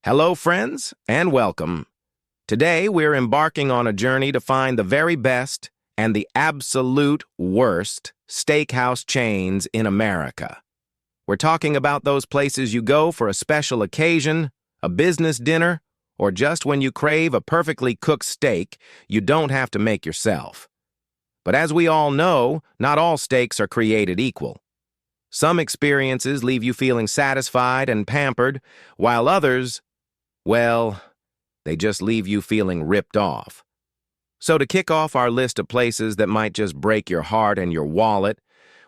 Hello, friends, and welcome. Today, we're embarking on a journey to find the very best and the absolute worst steakhouse chains in America. We're talking about those places you go for a special occasion, a business dinner, or just when you crave a perfectly cooked steak you don't have to make yourself. But as we all know, not all steaks are created equal. Some experiences leave you feeling satisfied and pampered, while others, well, they just leave you feeling ripped off. So to kick off our list of places that might just break your heart and your wallet,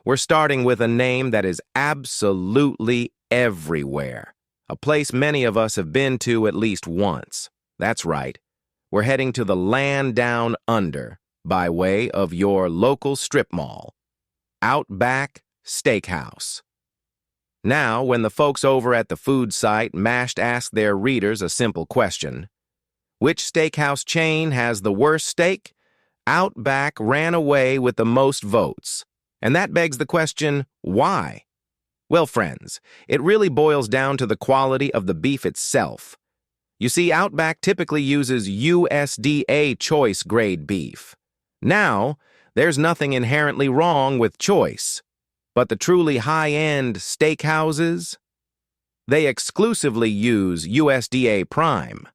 we're starting with a name that is absolutely everywhere. A place many of us have been to at least once. That's right. We're heading to the land down under by way of your local strip mall, Outback Steakhouse. Now, when the folks over at the food site MASH ask their readers a simple question, which steakhouse chain has the worst steak? Outback ran away with the most votes. And that begs the question, why? Well, friends, it really boils down to the quality of the beef itself. You see, Outback typically uses USDA choice grade beef. Now, there's nothing inherently wrong with choice. But the truly high-end steakhouses, they exclusively use USDA Prime.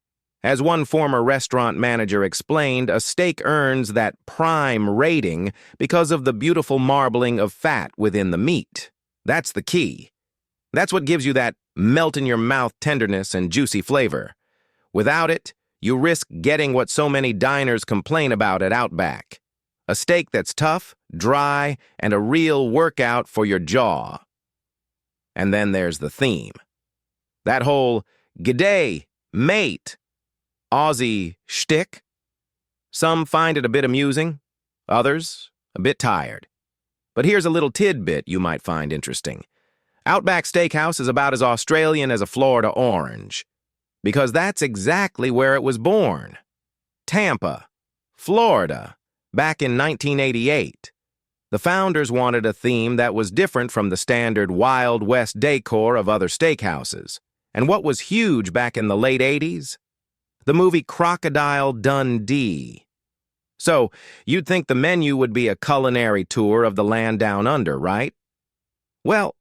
As one former restaurant manager explained, a steak earns that prime rating because of the beautiful marbling of fat within the meat. That's the key. That's what gives you that melt-in-your-mouth tenderness and juicy flavor. Without it, you risk getting what so many diners complain about at Outback. A steak that's tough, dry, and a real workout for your jaw. And then there's the theme. That whole "G'day, mate" Aussie shtick. Some find it a bit amusing, others a bit tired. But here's a little tidbit you might find interesting. Outback Steakhouse is about as Australian as a Florida orange, because that's exactly where it was born. Tampa, Florida. Back in 1988, the founders wanted a theme that was different from the standard Wild West decor of other steakhouses. And what was huge back in the late 80s? The movie Crocodile Dundee. So, you'd think the menu would be a culinary tour of the land down under, right? Well,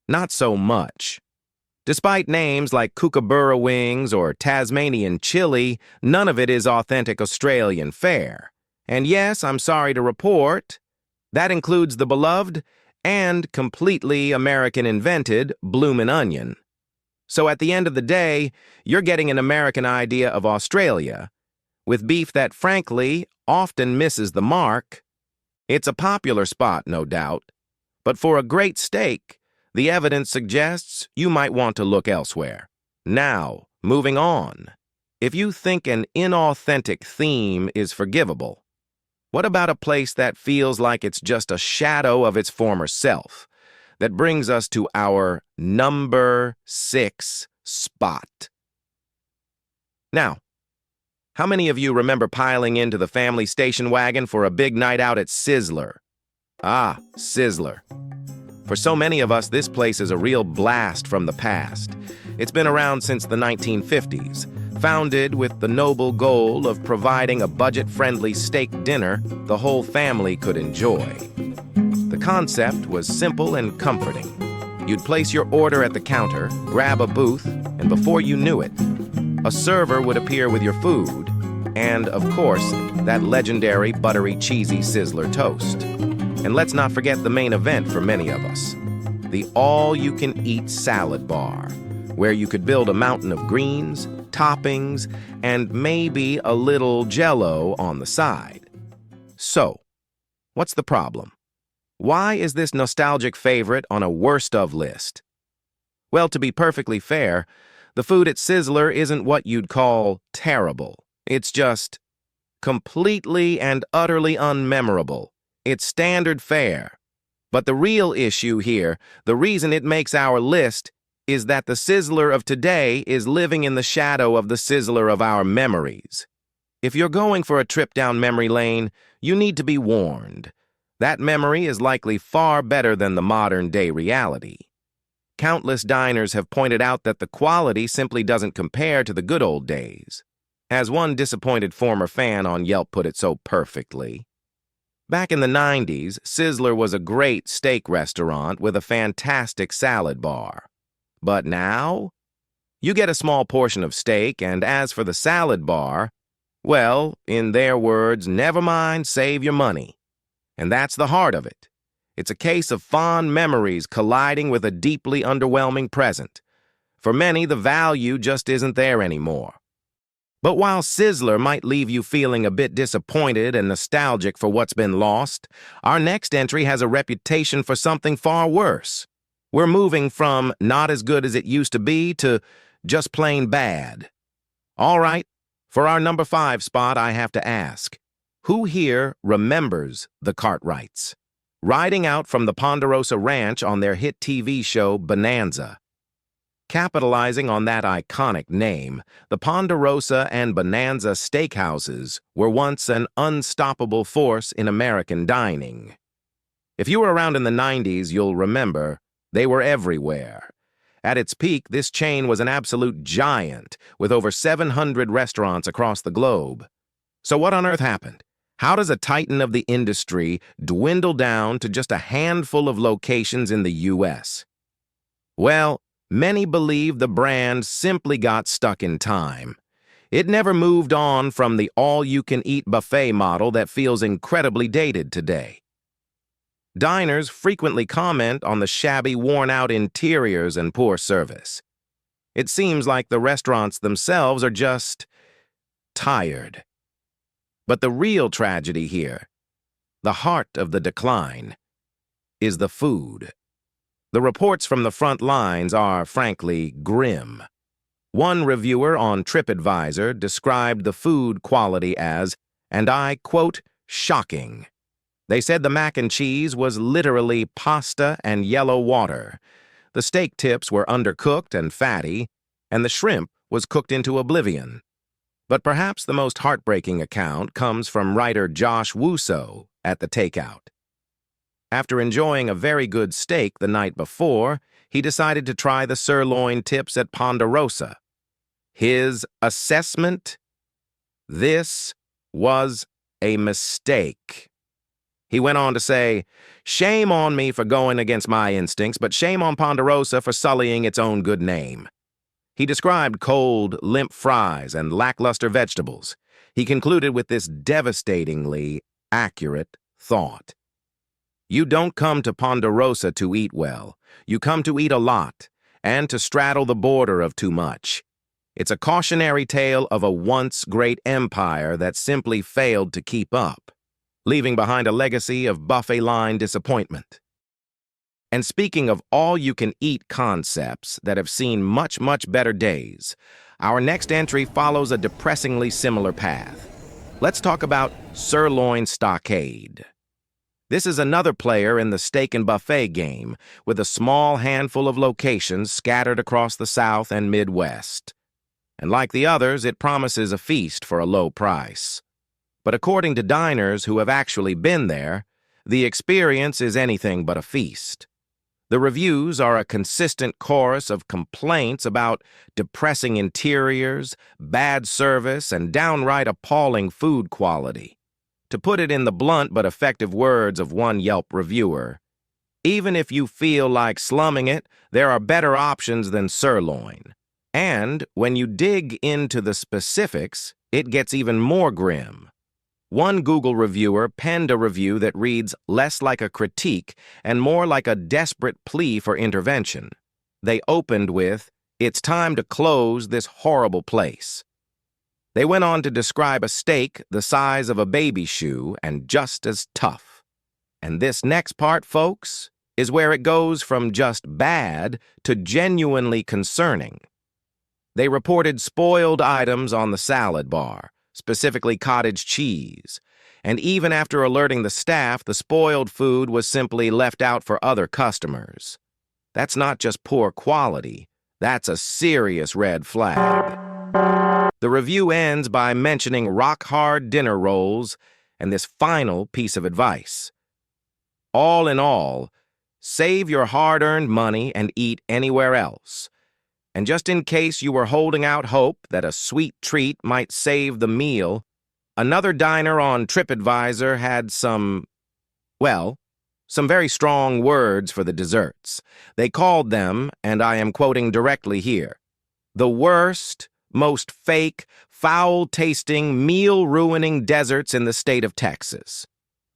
not so much. Despite names like Kookaburra wings or Tasmanian chili, none of it is authentic Australian fare. And yes, I'm sorry to report, that includes the beloved and completely American-invented bloomin' onion. So at the end of the day, you're getting an American idea of Australia, with beef that, frankly, often misses the mark. It's a popular spot, no doubt, but for a great steak, the evidence suggests you might want to look elsewhere. Now, moving on. If you think an inauthentic theme is forgivable, what about a place that feels like it's just a shadow of its former self? That brings us to our number 6 spot. Now, how many of you remember piling into the family station wagon for a big night out at Sizzler? Ah, Sizzler. For so many of us, this place is a real blast from the past. It's been around since the 1950s. Founded with the noble goal of providing a budget-friendly steak dinner the whole family could enjoy. The concept was simple and comforting. You'd place your order at the counter, grab a booth, and before you knew it, a server would appear with your food, and, of course, that legendary buttery, cheesy Sizzler toast. And let's not forget the main event for many of us, the all-you-can-eat salad bar, where you could build a mountain of greens, toppings, and maybe a little Jell-O on the side. So, what's the problem? Why is this nostalgic favorite on a worst of list? Well, to be perfectly fair, the food at Sizzler isn't what you'd call terrible. It's just completely and utterly unmemorable. It's standard fare. But the real issue here, the reason it makes our list, is that the Sizzler of today is living in the shadow of the Sizzler of our memories. If you're going for a trip down memory lane, you need to be warned. That memory is likely far better than the modern-day reality. countless diners have pointed out that the quality simply doesn't compare to the good old days. As one disappointed former fan on Yelp put it so perfectly, back in the 90s, Sizzler was a great steak restaurant with a fantastic salad bar. But now, you get a small portion of steak, and as for the salad bar, well, in their words, never mind, save your money. And that's the heart of it. It's a case of fond memories colliding with a deeply underwhelming present. For many, the value just isn't there anymore. But while Sizzler might leave you feeling a bit disappointed and nostalgic for what's been lost, our next entry has a reputation for something far worse. We're moving from not as good as it used to be to just plain bad. All right, for our number 5 spot, I have to ask, who here remembers the Cartwrights? Riding out from the Ponderosa Ranch on their hit TV show Bonanza. Capitalizing on that iconic name, the Ponderosa and Bonanza Steakhouses were once an unstoppable force in American dining. If you were around in the 90s, you'll remember they were everywhere. At its peak, this chain was an absolute giant, with over 700 restaurants across the globe. So what on earth happened? How does a titan of the industry dwindle down to just a handful of locations in the U.S.? Well, many believe the brand simply got stuck in time. It never moved on from the all-you-can-eat buffet model that feels incredibly dated today. Diners frequently comment on the shabby, worn-out interiors and poor service. It seems like the restaurants themselves are just tired. But the real tragedy here, the heart of the decline, is the food. The reports from the front lines are, frankly, grim. One reviewer on TripAdvisor described the food quality as, and I quote, shocking. They said the mac and cheese was literally pasta and yellow water. The steak tips were undercooked and fatty, and the shrimp was cooked into oblivion. But perhaps the most heartbreaking account comes from writer Josh Wusso at The Takeout. After enjoying a very good steak the night before, he decided to try the sirloin tips at Ponderosa. His assessment? This was a mistake. He went on to say, "Shame on me for going against my instincts, but shame on Ponderosa for sullying its own good name." He described cold, limp fries and lackluster vegetables. He concluded with this devastatingly accurate thought. You don't come to Ponderosa to eat well. You come to eat a lot, and to straddle the border of too much. It's a cautionary tale of a once great empire that simply failed to keep up, leaving behind a legacy of buffet-line disappointment. And speaking of all-you-can-eat concepts that have seen much, much better days, our next entry follows a depressingly similar path. Let's talk about Sirloin Stockade. This is another player in the steak and buffet game, with a small handful of locations scattered across the South and Midwest. And like the others, it promises a feast for a low price. But according to diners who have actually been there, the experience is anything but a feast. The reviews are a consistent chorus of complaints about depressing interiors, bad service, and downright appalling food quality. To put it in the blunt but effective words of one Yelp reviewer, even if you feel like slumming it, there are better options than sirloin. And when you dig into the specifics, it gets even more grim. One Google reviewer penned a review that reads less like a critique and more like a desperate plea for intervention. They opened with, "It's time to close this horrible place." They went on to describe a steak the size of a baby shoe and just as tough. And this next part, folks, is where it goes from just bad to genuinely concerning. They reported spoiled items on the salad bar, specifically cottage cheese, and even after alerting the staff, the spoiled food was simply left out for other customers. That's not just poor quality, that's a serious red flag. The review ends by mentioning rock-hard dinner rolls and this final piece of advice. All in all, Save your hard-earned money and eat anywhere else. And just in case you were holding out hope that a sweet treat might save the meal, another diner on TripAdvisor had some very strong words for the desserts. They called them, and I am quoting directly here, the worst, most fake, foul-tasting, meal-ruining desserts in the state of Texas.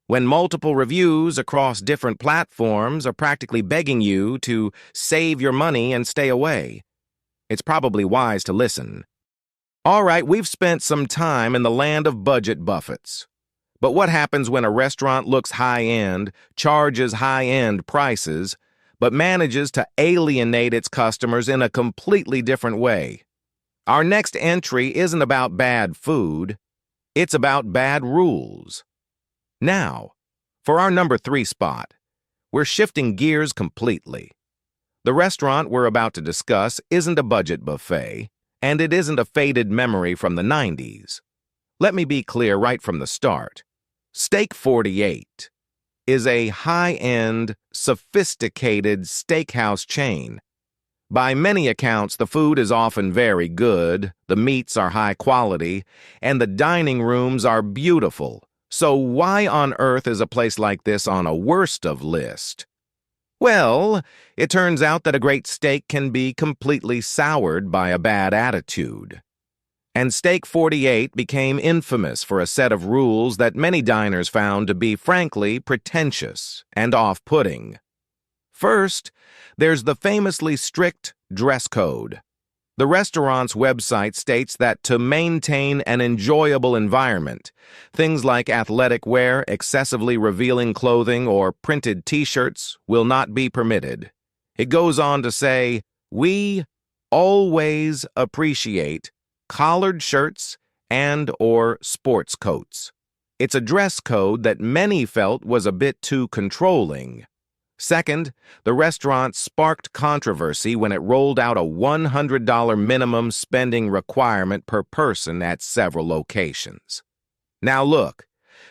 When multiple reviews across different platforms are practically begging you to save your money and stay away, it's probably wise to listen. All right, we've spent some time in the land of budget buffets. But what happens when a restaurant looks high-end, charges high-end prices, but manages to alienate its customers in a completely different way? Our next entry isn't about bad food, it's about bad rules. Now, for our number 3 spot, we're shifting gears completely. The restaurant we're about to discuss isn't a budget buffet, and it isn't a faded memory from the 90s. Let me be clear right from the start. Steak 48 is a high-end, sophisticated steakhouse chain. By many accounts, the food is often very good, the meats are high quality, and the dining rooms are beautiful. So why on earth is a place like this on a worst of list? Well, it turns out that a great steak can be completely soured by a bad attitude. And Steak 48 became infamous for a set of rules that many diners found to be frankly pretentious and off-putting. First, there's the famously strict dress code. The restaurant's website states that to maintain an enjoyable environment, things like athletic wear, excessively revealing clothing, or printed t-shirts will not be permitted. It goes on to say, we always appreciate collared shirts and/or sports coats. It's a dress code that many felt was a bit too controlling. Second, the restaurant sparked controversy when it rolled out a $100 minimum spending requirement per person at several locations. Now look,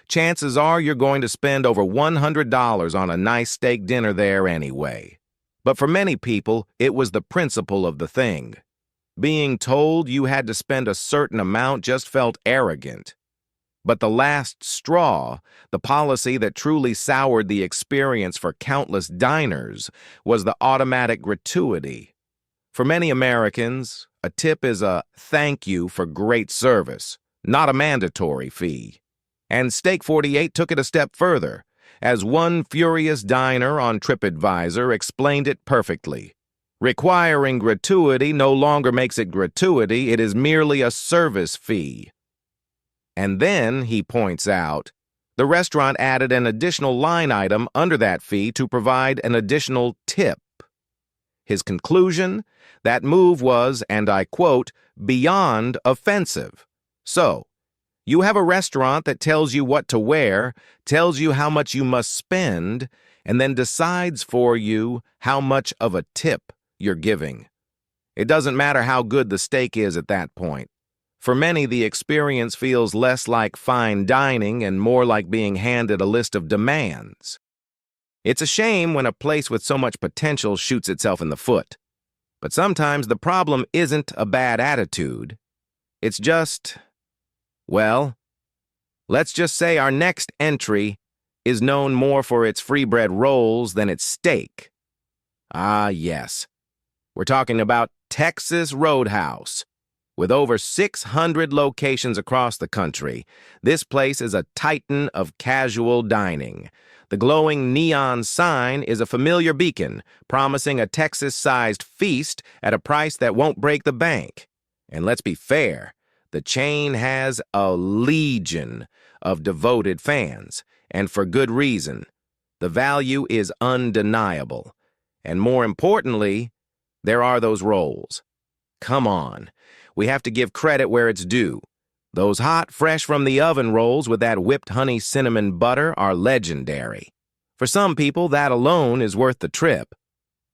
chances are you're going to spend over $100 on a nice steak dinner there anyway. But for many people, it was the principle of the thing. Being told you had to spend a certain amount just felt arrogant. But the last straw, the policy that truly soured the experience for countless diners, was the automatic gratuity. For many Americans, a tip is a thank you for great service, not a mandatory fee. And Steak 48 took it a step further, as one furious diner on TripAdvisor explained it perfectly. Requiring gratuity no longer makes it gratuity, it is merely a service fee. And then, he points out, the restaurant added an additional line item under that fee to provide an additional tip. His conclusion? That move was, and I quote, beyond offensive. So, you have a restaurant that tells you what to wear, tells you how much you must spend, and then decides for you how much of a tip you're giving. It doesn't matter how good the steak is at that point. For many, the experience feels less like fine dining and more like being handed a list of demands. It's a shame when a place with so much potential shoots itself in the foot. But sometimes the problem isn't a bad attitude. It's just, well, let's just say our next entry is known more for its free bread rolls than its steak. Ah, yes. We're talking about Texas Roadhouse. With over 600 locations across the country, this place is a titan of casual dining. The glowing neon sign is a familiar beacon, promising a Texas-sized feast at a price that won't break the bank. And let's be fair, the chain has a legion of devoted fans, and for good reason. The value is undeniable. And more importantly, there are those rolls. Come on, we have to give credit where it's due. Those hot, fresh from the oven rolls with that whipped honey cinnamon butter are legendary. For some people, that alone is worth the trip.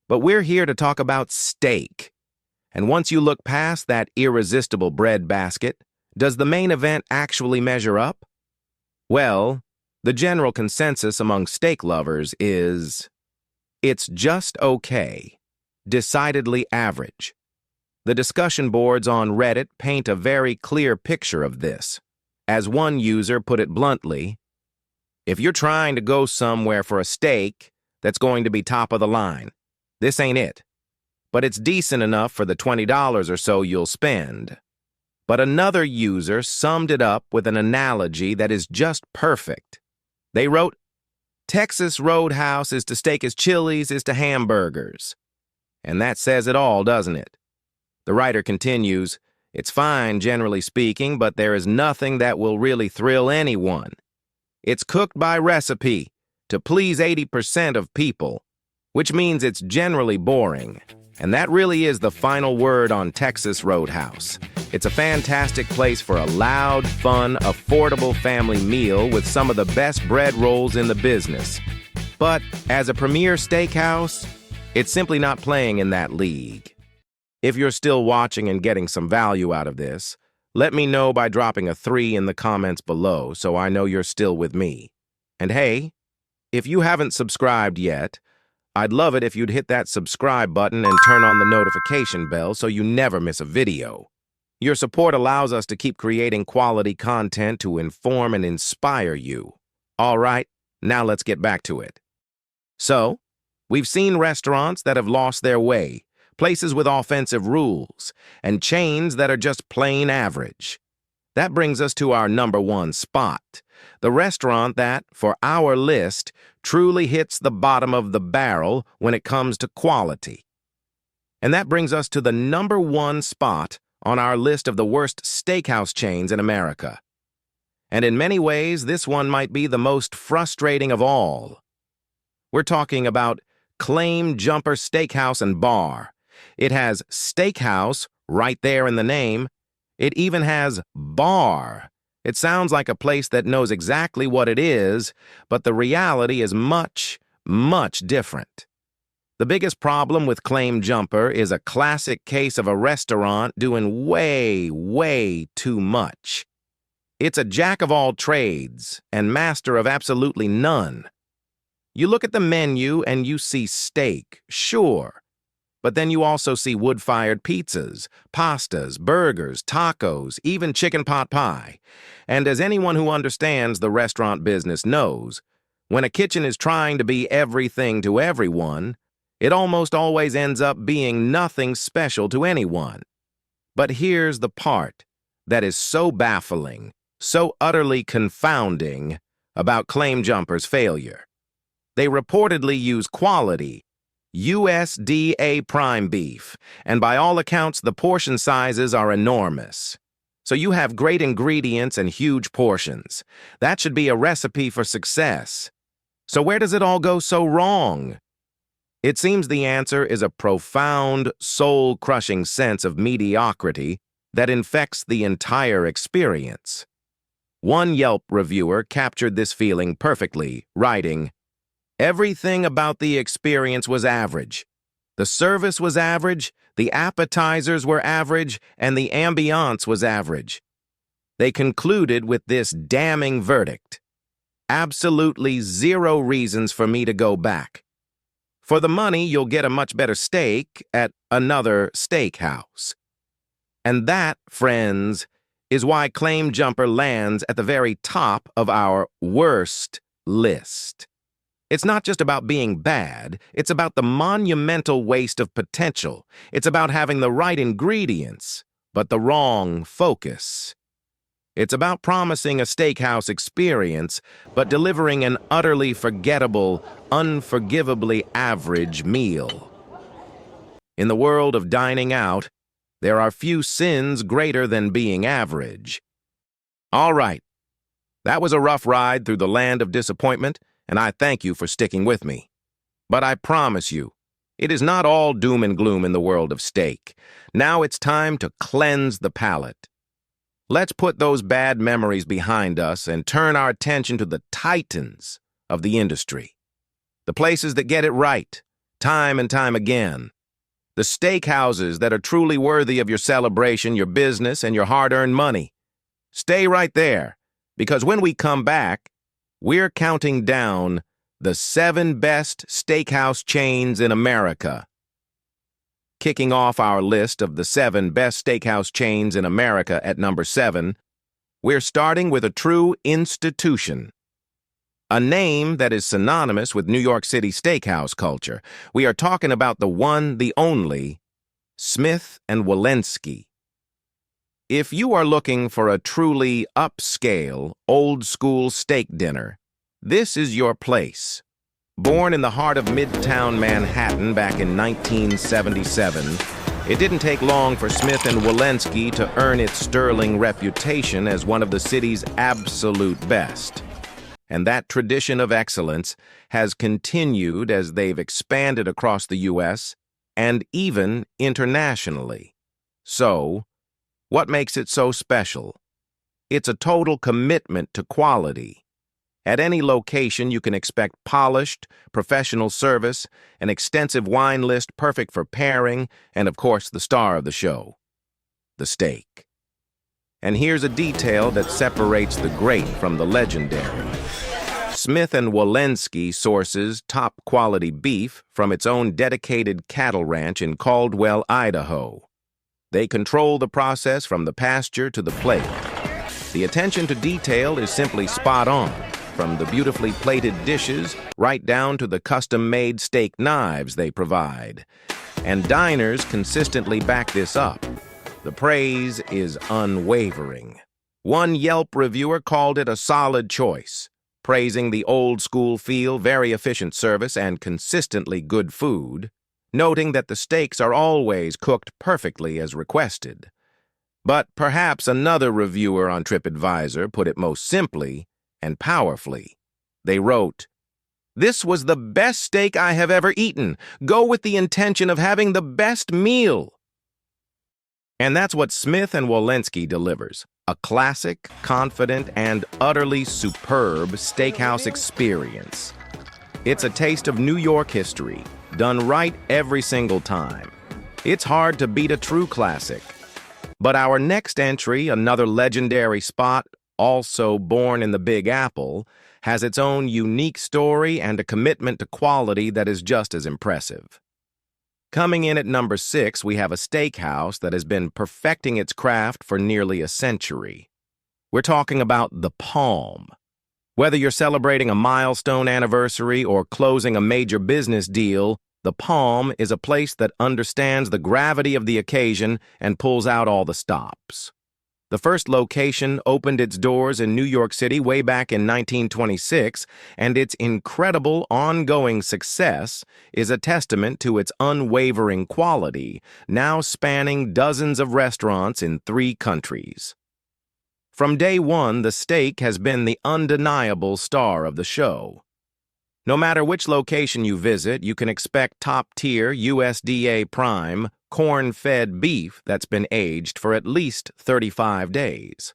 But we're here to talk about steak. And once you look past that irresistible bread basket, does the main event actually measure up? Well, the general consensus among steak lovers is It's just okay. Decidedly average. The discussion boards on Reddit paint a very clear picture of this. As one user put it bluntly, if you're trying to go somewhere for a steak that's going to be top of the line, this ain't it. But it's decent enough for the $20 or so you'll spend. But another user summed it up with an analogy that is just perfect. They wrote, Texas Roadhouse is to steak as Chili's is to hamburgers. And that says it all, doesn't it? The writer continues, it's fine, generally speaking, but there is nothing that will really thrill anyone. It's cooked by recipe to please 80% of people, which means it's generally boring. And that really is the final word on Texas Roadhouse. It's a fantastic place for a loud, fun, affordable family meal with some of the best bread rolls in the business. But as a premier steakhouse, it's simply not playing in that league. If you're still watching and getting some value out of this, let me know by dropping a 3 in the comments below so I know you're still with me. And hey, if you haven't subscribed yet, I'd love it if you'd hit that subscribe button and turn on the notification bell so you never miss a video. Your support allows us to keep creating quality content to inform and inspire you. All right, now let's get back to it. So, we've seen restaurants that have lost their way, places with offensive rules, and chains that are just plain average. That brings us to our number 1 spot, the restaurant that, for our list, truly hits the bottom of the barrel when it comes to quality. And that brings us to the number 1 spot on our list of the worst steakhouse chains in America. And in many ways, this one might be the most frustrating of all. We're talking about Claim Jumper Steakhouse and Bar. It has steakhouse right there in the name. It even has bar. It sounds like a place that knows exactly what it is, but the reality is much, much different. The biggest problem with Claim Jumper is a classic case of a restaurant doing way, way too much. It's a jack of all trades and master of absolutely none. You look at the menu and you see steak, sure. But then you also see wood-fired pizzas, pastas, burgers, tacos, even chicken pot pie. And as anyone who understands the restaurant business knows, when a kitchen is trying to be everything to everyone, it almost always ends up being nothing special to anyone. But here's the part that is so baffling, so utterly confounding about Claim Jumper's failure. They reportedly use quality USDA prime beef, and by all accounts, the portion sizes are enormous. So you have great ingredients and huge portions. That should be a recipe for success. So where does it all go so wrong? It seems the answer is a profound, soul-crushing sense of mediocrity that infects the entire experience. One Yelp reviewer captured this feeling perfectly, writing, "Everything about the experience was average. The service was average, the appetizers were average, and the ambiance was average." They concluded with this damning verdict: absolutely zero reasons for me to go back. For the money, you'll get a much better steak at another steakhouse. And that, friends, is why Claim Jumper lands at the very top of our worst list. It's not just about being bad, it's about the monumental waste of potential. It's about having the right ingredients, but the wrong focus. It's about promising a steakhouse experience, but delivering an utterly forgettable, unforgivably average meal. In the world of dining out, there are few sins greater than being average. All right, that was a rough ride through the land of disappointment, and I thank you for sticking with me. But I promise you, it is not all doom and gloom in the world of steak. Now it's time to cleanse the palate. Let's put those bad memories behind us and turn our attention to the titans of the industry. The places that get it right, time and time again. The steakhouses that are truly worthy of your celebration, your business, and your hard-earned money. Stay right there, because when we come back, we're counting down the 7 best steakhouse chains in America. Kicking off our list of the 7 best steakhouse chains in America at number 7, we're starting with a true institution. A name that is synonymous with New York City steakhouse culture. We are talking about the one, the only, Smith & Winski. If you are looking for a truly upscale, old-school steak dinner, this is your place. Born in the heart of Midtown Manhattan back in 1977, it didn't take long for Smith & Winski to earn its sterling reputation as one of the city's absolute best. And that tradition of excellence has continued as they've expanded across the U.S. and even internationally. So, what makes it so special? It's a total commitment to quality. At any location, you can expect polished, professional service, an extensive wine list perfect for pairing, and of course the star of the show, the steak. And here's a detail that separates the great from the legendary. Smith & Winski sources top-quality beef from its own dedicated cattle ranch in Caldwell, Idaho. They control the process from the pasture to the plate. The attention to detail is simply spot on, from the beautifully plated dishes right down to the custom-made steak knives they provide. And diners consistently back this up. The praise is unwavering. One Yelp reviewer called it a solid choice, praising the old-school feel, very efficient service, and consistently good food, noting that the steaks are always cooked perfectly as requested. But perhaps another reviewer on TripAdvisor put it most simply and powerfully. They wrote, "This was the best steak I have ever eaten. Go with the intention of having the best meal." And that's what Smith & Winski delivers. A classic, confident, and utterly superb steakhouse experience. It's a taste of New York history, done right every single time. It's hard to beat a true classic. But our next entry, another legendary spot, also born in the Big Apple, has its own unique story and a commitment to quality that is just as impressive. Coming in at number 6, we have a steakhouse that has been perfecting its craft for nearly a century. We're talking about the Palm. Whether you're celebrating a milestone anniversary or closing a major business deal, the Palm is a place that understands the gravity of the occasion and pulls out all the stops. The first location opened its doors in New York City way back in 1926, and its incredible ongoing success is a testament to its unwavering quality, now spanning dozens of restaurants in 3 countries. From day one, the steak has been the undeniable star of the show. No matter which location you visit, you can expect top-tier USDA prime, corn-fed beef that's been aged for at least 35 days.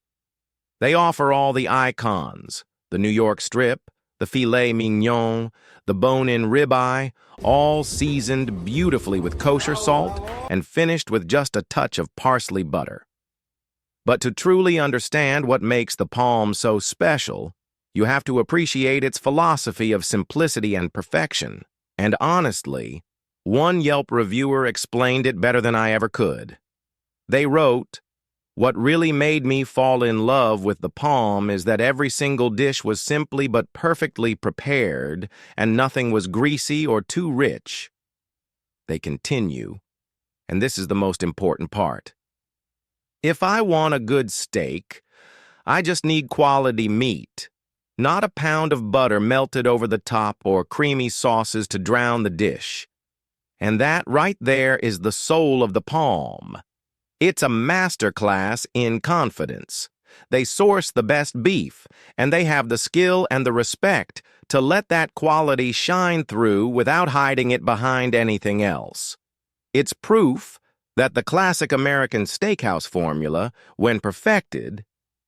They offer all the icons, the New York strip, the filet mignon, the bone-in ribeye, all seasoned beautifully with kosher salt and finished with just a touch of parsley butter. But to truly understand what makes the Palm so special, you have to appreciate its philosophy of simplicity and perfection. And honestly, one Yelp reviewer explained it better than I ever could. They wrote, "What really made me fall in love with the Palm is that every single dish was simply but perfectly prepared, and nothing was greasy or too rich." They continue, and this is the most important part. "If I want a good steak, I just need quality meat. Not a pound of butter melted over the top or creamy sauces to drown the dish. And that right there is the soul of the Palm. It's a masterclass in confidence. They source the best beef, and they have the skill and the respect to let that quality shine through without hiding it behind anything else. It's proof that the classic American steakhouse formula, when perfected,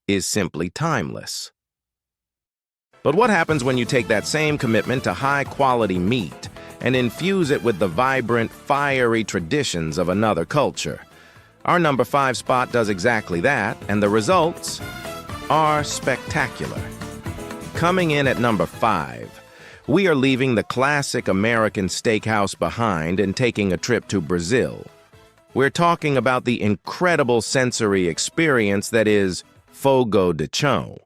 is simply timeless." But what happens when you take that same commitment to high-quality meat and infuse it with the vibrant, fiery traditions of another culture? Our number 5 spot does exactly that, and the results are spectacular. Coming in at number 5, We are leaving the classic American steakhouse behind and taking a trip to Brazil. We're talking about the incredible sensory experience that is Fogo de Cho.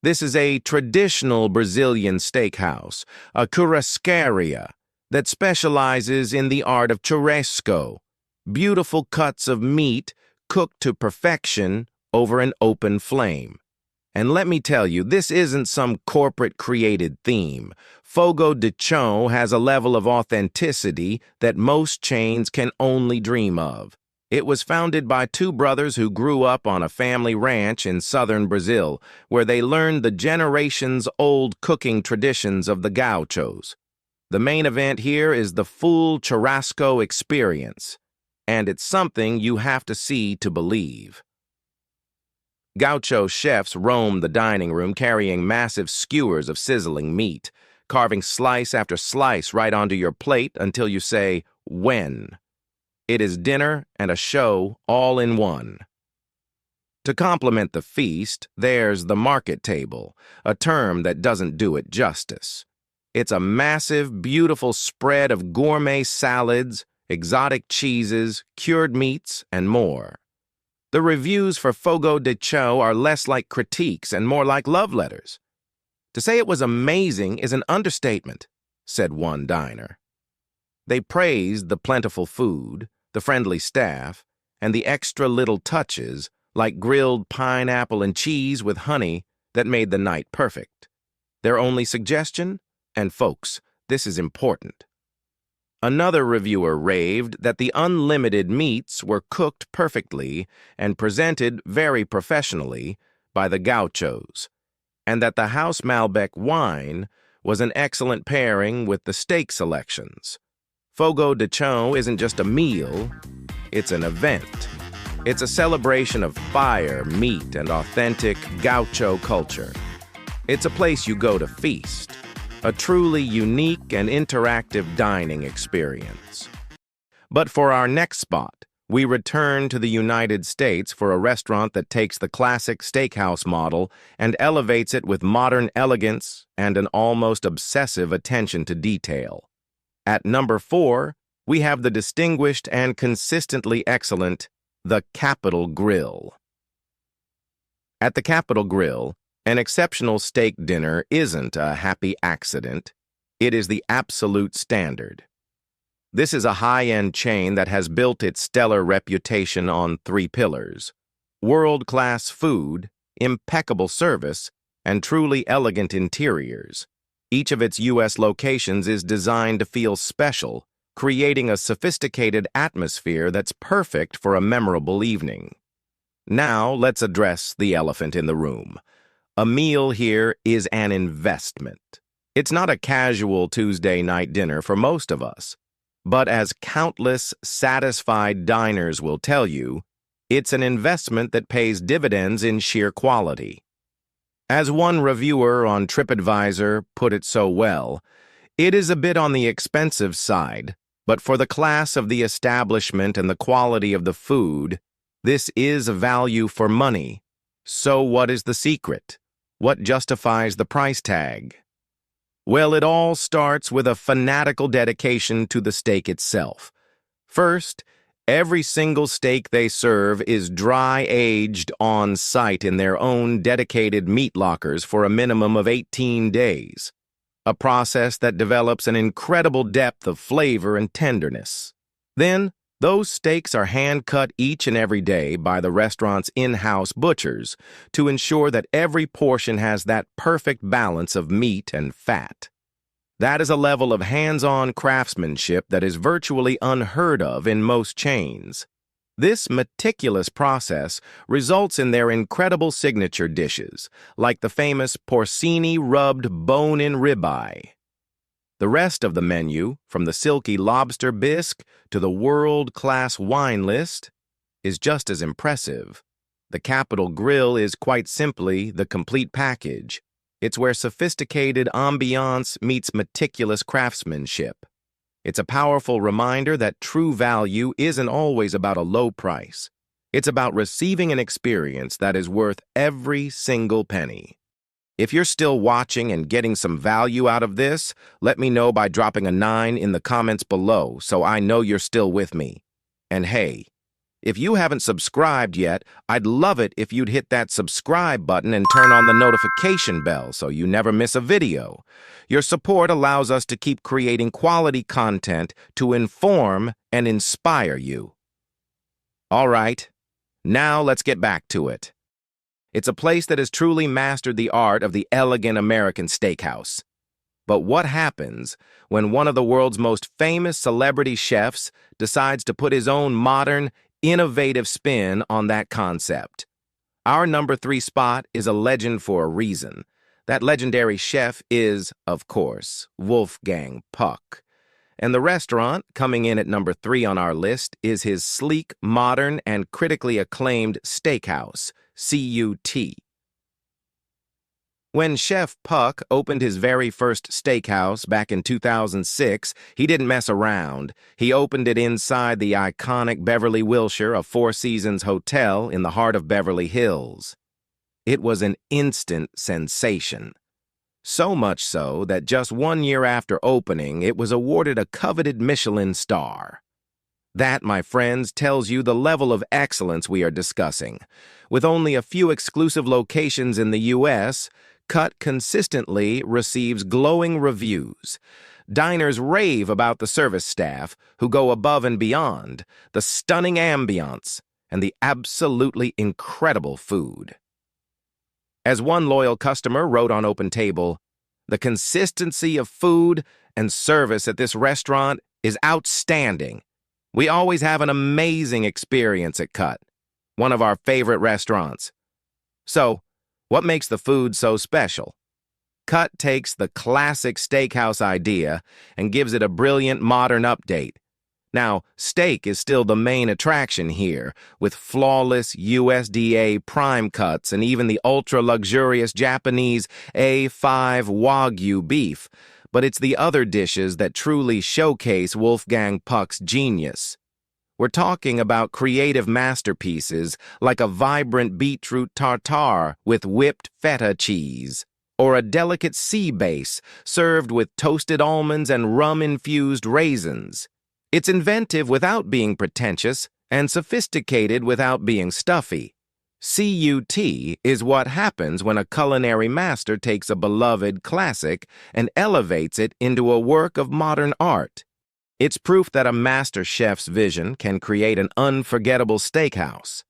This is a traditional Brazilian steakhouse, a churrascaria, that specializes in the art of churrasco, beautiful cuts of meat cooked to perfection over an open flame. And let me tell you, this isn't some corporate-created theme. Fogo de Cho has a level of authenticity that most chains can only dream of. It was founded by two brothers who grew up on a family ranch in southern Brazil, where they learned the generations-old cooking traditions of the gauchos. The main event here is the full churrasco experience, and it's something you have to see to believe. Gaucho chefs roam the dining room carrying massive skewers of sizzling meat, carving slice after slice right onto your plate until you say, "When?" It is dinner and a show all in one. To complement the feast, there's the market table, a term that doesn't do it justice. It's a massive, beautiful spread of gourmet salads, exotic cheeses, cured meats, and more. The reviews for Fogo de Cho are less like critiques and more like love letters. To say it was amazing is an understatement, said one diner. They praised the plentiful food, the friendly staff, and the extra little touches, like grilled pineapple and cheese with honey, that made the night perfect. Their only suggestion? And folks, this is important. Another reviewer raved that the unlimited meats were cooked perfectly and presented very professionally by the gauchos, and that the House Malbec wine was an excellent pairing with the steak selections. Fogo de Cho isn't just a meal, it's an event. It's a celebration of fire, meat, and authentic gaucho culture. It's a place you go to feast. A truly unique and interactive dining experience. But for our next spot, we return to the United States for a restaurant that takes the classic steakhouse model and elevates it with modern elegance and an almost obsessive attention to detail. At number 4, we have the distinguished and consistently excellent The Capitol Grill. At the Capitol Grill, an exceptional steak dinner isn't a happy accident. It is the absolute standard. This is a high-end chain that has built its stellar reputation on 3 pillars: world-class food, impeccable service, and truly elegant interiors. Each of its U.S. locations is designed to feel special, creating a sophisticated atmosphere that's perfect for a memorable evening. Now, let's address the elephant in the room. A meal here is an investment. It's not a casual Tuesday night dinner for most of us, but as countless satisfied diners will tell you, it's an investment that pays dividends in sheer quality. As one reviewer on TripAdvisor put it so well, it is a bit on the expensive side, but for the class of the establishment and the quality of the food, this is value for money. So what is the secret? What justifies the price tag? Well, it all starts with a fanatical dedication to the steak itself. First, every single steak they serve is dry-aged on site in their own dedicated meat lockers for a minimum of 18 days, a process that develops an incredible depth of flavor and tenderness. Then, those steaks are hand-cut each and every day by the restaurant's in-house butchers to ensure that every portion has that perfect balance of meat and fat. That is a level of hands-on craftsmanship that is virtually unheard of in most chains. This meticulous process results in their incredible signature dishes, like the famous porcini rubbed bone-in ribeye. The rest of the menu, from the silky lobster bisque to the world-class wine list, is just as impressive. The Capitol Grill is quite simply the complete package. It's where sophisticated ambiance meets meticulous craftsmanship. It's a powerful reminder that true value isn't always about a low price. It's about receiving an experience that is worth every single penny. If you're still watching and getting some value out of this, let me know by dropping a 9 in the comments below so I know you're still with me. And hey, if you haven't subscribed yet, I'd love it if you'd hit that subscribe button and turn on the notification bell so you never miss a video. Your support allows us to keep creating quality content to inform and inspire you. All right, now let's get back to it. It's a place that has truly mastered the art of the elegant American steakhouse. But what happens when one of the world's most famous celebrity chefs decides to put his own modern, innovative spin on that concept? Our number 3 spot is a legend for a reason. That legendary chef is, of course, Wolfgang Puck. And the restaurant, coming in at number 3 on our list, is his sleek, modern, and critically acclaimed steakhouse, CUT. When Chef Puck opened his very first steakhouse back in 2006, he didn't mess around. He opened it inside the iconic Beverly Wilshire, a Four Seasons hotel in the heart of Beverly Hills. It was an instant sensation. So much so that just 1 year after opening, it was awarded a coveted Michelin star. That, my friends, tells you the level of excellence we are discussing. With only a few exclusive locations in the U.S., CUT consistently receives glowing reviews. Diners rave about the service staff, who go above and beyond, the stunning ambiance, and the absolutely incredible food. As one loyal customer wrote on Open Table, "The consistency of food and service at this restaurant is outstanding. We always have an amazing experience at CUT, one of our favorite restaurants." So, what makes the food so special? CUT takes the classic steakhouse idea and gives it a brilliant modern update. Now, steak is still the main attraction here, with flawless USDA prime cuts and even the ultra-luxurious Japanese A5 Wagyu beef, but it's the other dishes that truly showcase Wolfgang Puck's genius. We're talking about creative masterpieces like a vibrant beetroot tartare with whipped feta cheese, or a delicate sea base served with toasted almonds and rum-infused raisins. It's inventive without being pretentious and sophisticated without being stuffy. CUT is what happens when a culinary master takes a beloved classic and elevates it into a work of modern art. It's proof that a master chef's vision can create an unforgettable steakhouse.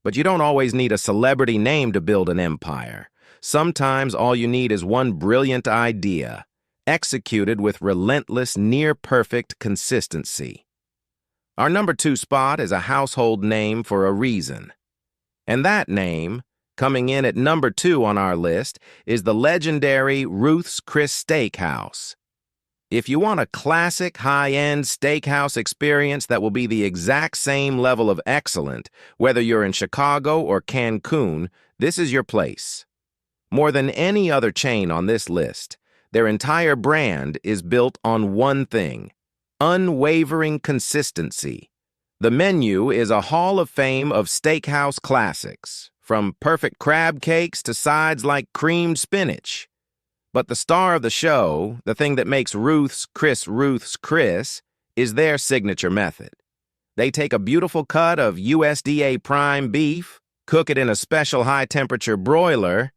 But you don't always need a celebrity name to build an empire. Sometimes all you need is one brilliant idea, executed with relentless, near-perfect consistency. Our number 2 spot is a household name for a reason. And that name, coming in at number 2 on our list, is the legendary Ruth's Chris Steakhouse. If you want a classic, high-end steakhouse experience that will be the exact same level of excellent, whether you're in Chicago or Cancun, this is your place. More than any other chain on this list, their entire brand is built on one thing: unwavering consistency. The menu is a hall of fame of steakhouse classics, from perfect crab cakes to sides like creamed spinach. But the star of the show, the thing that makes Ruth's Chris, is their signature method. They take a beautiful cut of USDA prime beef, cook it in a special high-temperature broiler,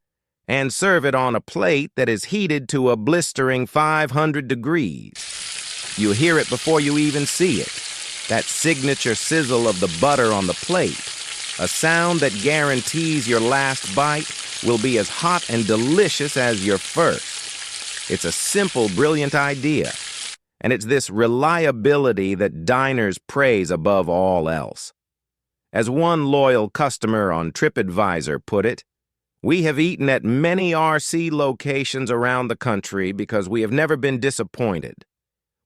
and serve it on a plate that is heated to a blistering 500 degrees. You hear it before you even see it. That signature sizzle of the butter on the plate, a sound that guarantees your last bite will be as hot and delicious as your first. It's a simple, brilliant idea, and it's this reliability that diners praise above all else. As one loyal customer on TripAdvisor put it, "We have eaten at many RC locations around the country because we have never been disappointed.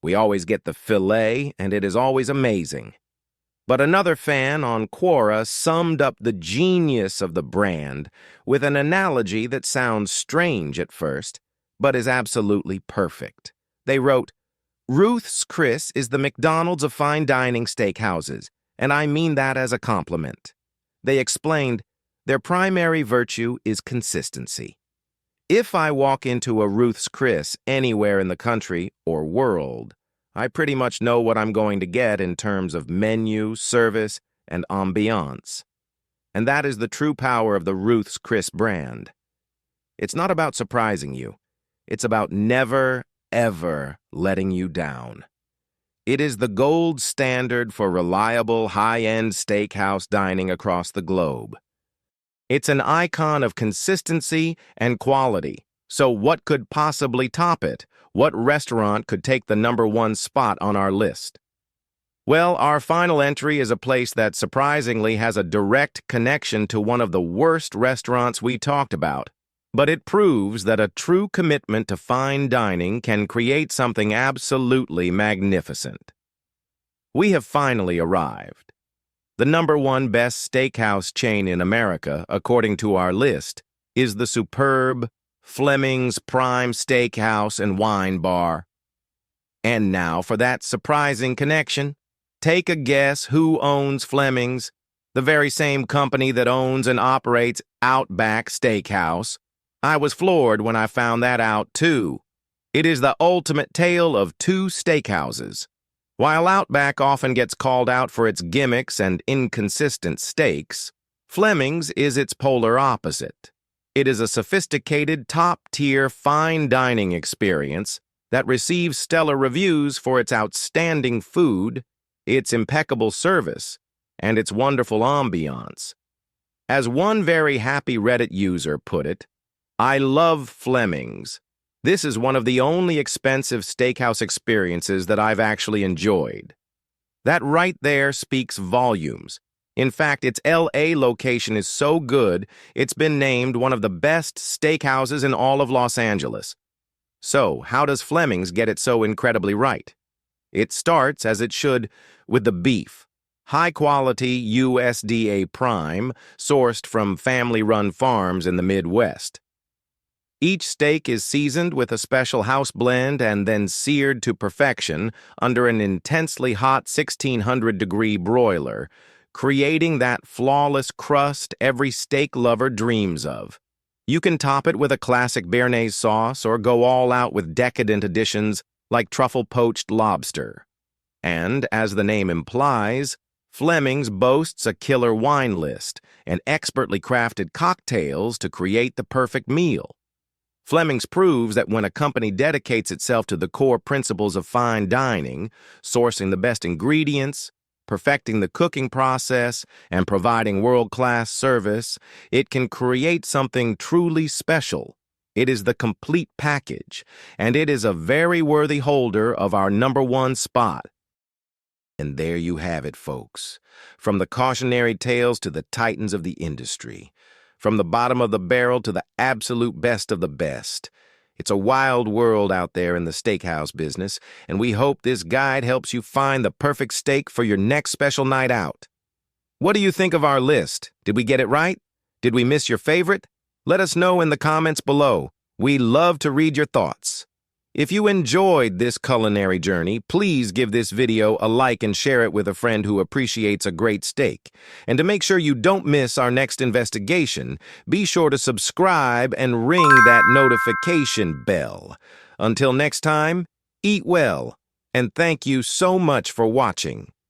We always get the filet, and it is always amazing." But another fan on Quora summed up the genius of the brand with an analogy that sounds strange at first, but is absolutely perfect. They wrote, "Ruth's Chris is the McDonald's of fine dining steakhouses, and I mean that as a compliment." They explained, their primary virtue is consistency. If I walk into a Ruth's Chris anywhere in the country or world, I pretty much know what I'm going to get in terms of menu, service, and ambiance. And that is the true power of the Ruth's Chris brand. It's not about surprising you. It's about never, ever letting you down. It is the gold standard for reliable, high-end steakhouse dining across the globe. It's an icon of consistency and quality. So what could possibly top it? What restaurant could take the #1 spot on our list? Well, our final entry is a place that surprisingly has a direct connection to one of the worst restaurants we talked about. But it proves that a true commitment to fine dining can create something absolutely magnificent. We have finally arrived. The #1 best steakhouse chain in America, according to our list, is the superb Fleming's Prime Steakhouse and Wine Bar. And now for that surprising connection. Take a guess who owns Fleming's, the very same company that owns and operates Outback Steakhouse. I was floored when I found that out, too. It is the ultimate tale of two steakhouses. While Outback often gets called out for its gimmicks and inconsistent steaks, Fleming's is its polar opposite. It is a sophisticated, top-tier fine dining experience that receives stellar reviews for its outstanding food, its impeccable service, and its wonderful ambiance. As one very happy Reddit user put it, "I love Fleming's. This is one of the only expensive steakhouse experiences that I've actually enjoyed." That right there speaks volumes. In fact, its LA location is so good, it's been named one of the best steakhouses in all of Los Angeles. So, how does Fleming's get it so incredibly right? It starts, as it should, with the beef. High-quality USDA prime, sourced from family-run farms in the Midwest. Each steak is seasoned with a special house blend and then seared to perfection under an intensely hot 1600-degree broiler, creating that flawless crust every steak lover dreams of. You can top it with a classic béarnaise sauce or go all out with decadent additions like truffle poached lobster. And, as the name implies, Fleming's boasts a killer wine list and expertly crafted cocktails to create the perfect meal. Fleming's proves that when a company dedicates itself to the core principles of fine dining, sourcing the best ingredients, perfecting the cooking process, and providing world-class service, it can create something truly special. It is the complete package, and it is a very worthy holder of our #1 spot. And there you have it, folks. From the cautionary tales to the titans of the industry. From the bottom of the barrel to the absolute best of the best. It's a wild world out there in the steakhouse business, and we hope this guide helps you find the perfect steak for your next special night out. What do you think of our list? Did we get it right? Did we miss your favorite? Let us know in the comments below. We love to read your thoughts. If you enjoyed this culinary journey, please give this video a like and share it with a friend who appreciates a great steak. And to make sure you don't miss our next investigation, be sure to subscribe and ring that notification bell. Until next time, eat well, and thank you so much for watching.